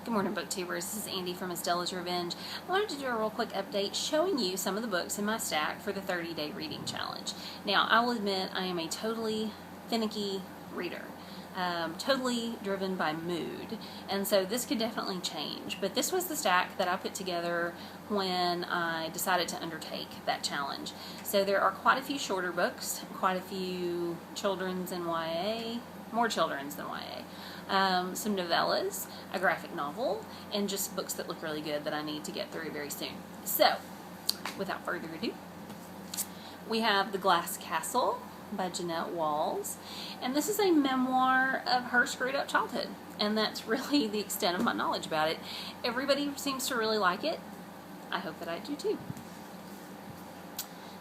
Good morning, booktubers. This is Andy from Estella's Revenge. I wanted to do a real quick update showing you some of the books in my stack for the 30-day reading challenge. Now, I will admit I am a totally finicky reader, totally driven by mood, and so this could definitely change. But this was the stack that I put together when I decided to undertake that challenge. So there are quite a few shorter books, quite a few children's and YA, more children's than YA. Some novellas, a graphic novel, and just books that look really good that I need to get through very soon. So, without further ado, we have The Glass Castle by Jeanette Walls, and this is a memoir of her screwed up childhood, and that's really the extent of my knowledge about it. Everybody seems to really like it. I hope that I do too.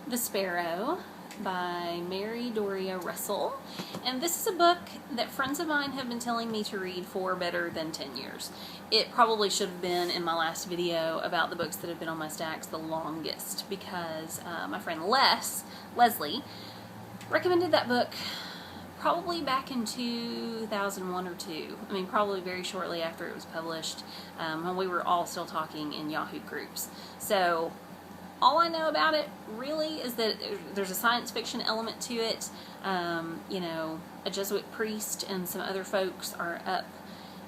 The Sparrow by Mary Doria Russell, and this is a book that friends of mine have been telling me to read for better than 10 years. It probably should have been in my last video about the books that have been on my stacks the longest, because my friend Leslie recommended that book probably back in 2001 or 2. I mean, probably very shortly after it was published, when we were all still talking in Yahoo groups. So all I know about it really is that there's a science fiction element to it. You know, a Jesuit priest and some other folks are up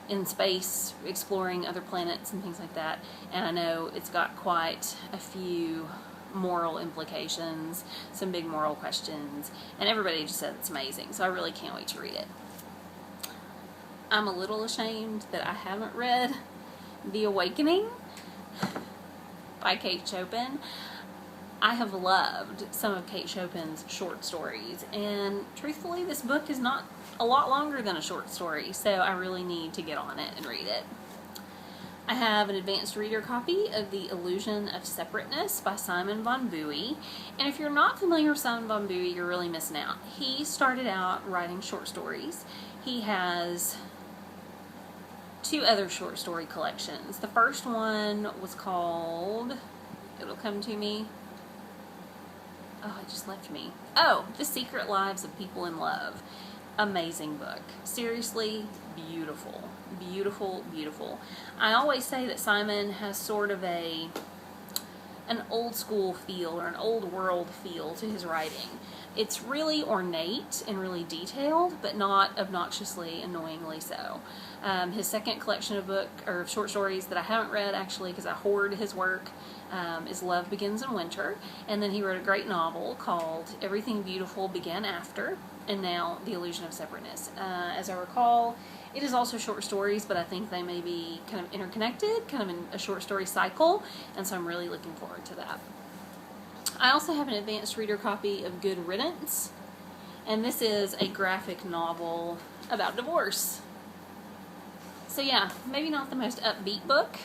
in space exploring other planets and things like that. And I know it's got quite a few moral implications, some big moral questions, and everybody just said it's amazing. So I really can't wait to read it. I'm a little ashamed that I haven't read The Awakening by Kate Chopin. I have loved some of Kate Chopin's short stories, and truthfully this book is not a lot longer than a short story, so I really need to get on it and read it. I have an advanced reader copy of The Illusion of Separateness by Simon von Buoy, and if you're not familiar with Simon von Buoy, you're really missing out. He started out writing short stories. He has 2 other short story collections. The first one was called, it'll come to me, oh, it just left me. Oh, The Secret Lives of People in Love. Amazing book. Seriously, beautiful. Beautiful, beautiful. I always say that Simon has sort of an old school feel, or an old world feel to his writing. It's really ornate and really detailed, but not obnoxiously, annoyingly so. His second collection of short stories that I haven't read, actually, because I hoard his work, is Love Begins in Winter. And then he wrote a great novel called Everything Beautiful Began After, and now The Illusion of Separateness. As I recall, it is also short stories, but I think they may be kind of interconnected, kind of in a short story cycle, and so I'm really looking forward to that. I also have an advanced reader copy of Good Riddance, and this is a graphic novel about divorce. So yeah, maybe not the most upbeat book,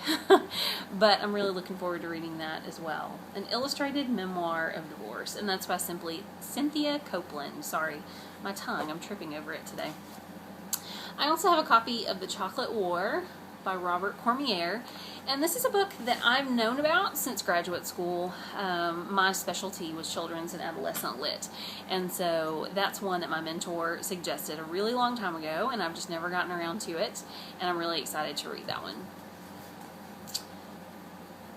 but I'm really looking forward to reading that as well. An illustrated memoir of divorce, and that's by Cynthia Copeland. Sorry, my tongue, I'm tripping over it today. I also have a copy of The Chocolate War by Robert Cormier, and this is a book that I've known about since graduate school. My specialty was children's and adolescent lit, and so that's one that my mentor suggested a really long time ago, and I've just never gotten around to it, and I'm really excited to read that one.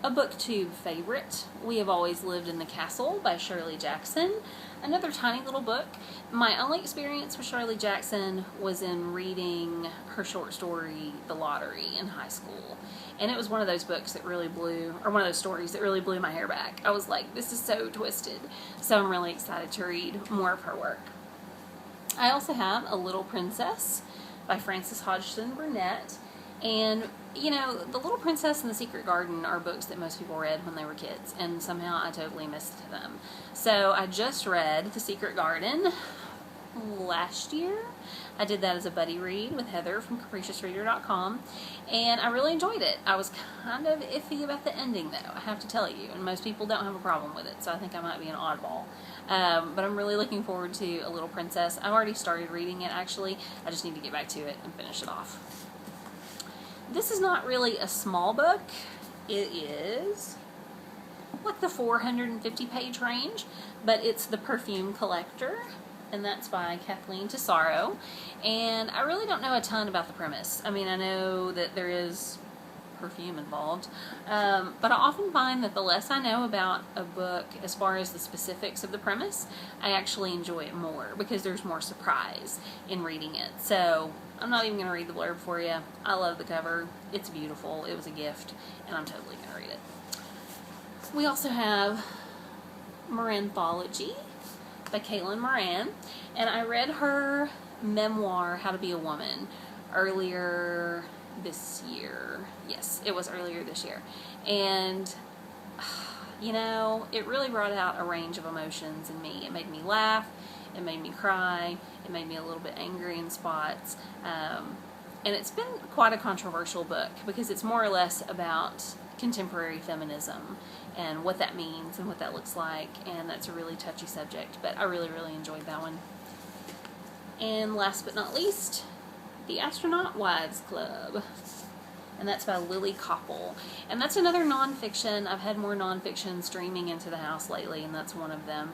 A booktube favorite, We Have Always Lived in the Castle by Shirley Jackson. Another tiny little book. My only experience with Shirley Jackson was in reading her short story, The Lottery, in high school. And it was one of those books that really one of those stories that really blew my hair back. I was like, this is so twisted. So I'm really excited to read more of her work. I also have A Little Princess by Frances Hodgson Burnett. And, you know, The Little Princess and The Secret Garden are books that most people read when they were kids, and somehow I totally missed them. So I just read The Secret Garden last year. I did that as a buddy read with Heather from CapriciousReader.com, and I really enjoyed it. I was kind of iffy about the ending, though, I have to tell you, and most people don't have a problem with it, so I think I might be an oddball. But I'm really looking forward to A Little Princess. I've already started reading it, actually. I just need to get back to it and finish it off. This is not really a small book. It is like the 450 page range, but it's The Perfume Collector, and that's by Kathleen Tesaro. And I really don't know a ton about the premise. I mean, I know that there is perfume involved. But I often find that the less I know about a book as far as the specifics of the premise, I actually enjoy it more because there's more surprise in reading it. So I'm not even going to read the blurb for you. I love the cover. It's beautiful. It was a gift, and I'm totally going to read it. We also have Moranthology by Caitlin Moran, and I read her memoir, How to Be a Woman, earlier this year. Yes, it was earlier this year. And, you know, it really brought out a range of emotions in me. It made me laugh, it made me cry, it made me a little bit angry in spots. And it's been quite a controversial book because it's more or less about contemporary feminism and what that means and what that looks like, and that's a really touchy subject, but I really, really enjoyed that one. And last but not least, The Astronaut Wives Club, and that's by Lily Koppel. And that's another nonfiction. I've had more nonfiction streaming into the house lately, and that's one of them.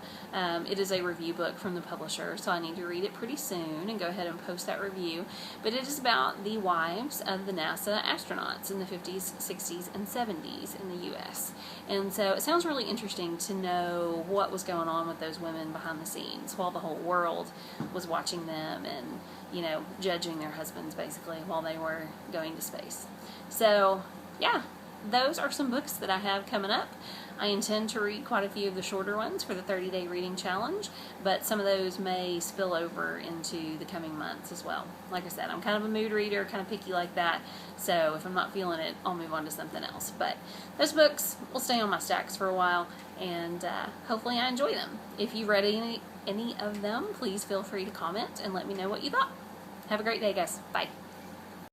It is a review book from the publisher, so I need to read it pretty soon and go ahead and post that review. But it is about the wives of the NASA astronauts in the 50s, 60s, and 70s in the U.S. And so it sounds really interesting to know what was going on with those women behind the scenes while the whole world was watching them and, you know, judging their husbands basically while they were going to space. So, yeah, those are some books that I have coming up. I intend to read quite a few of the shorter ones for the 30-day reading challenge, but some of those may spill over into the coming months as well. Like I said, I'm kind of a mood reader, kind of picky like that, so if I'm not feeling it, I'll move on to something else. But those books will stay on my stacks for a while, and hopefully I enjoy them. If you read any of them, please feel free to comment and let me know what you thought. Have a great day, guys. Bye.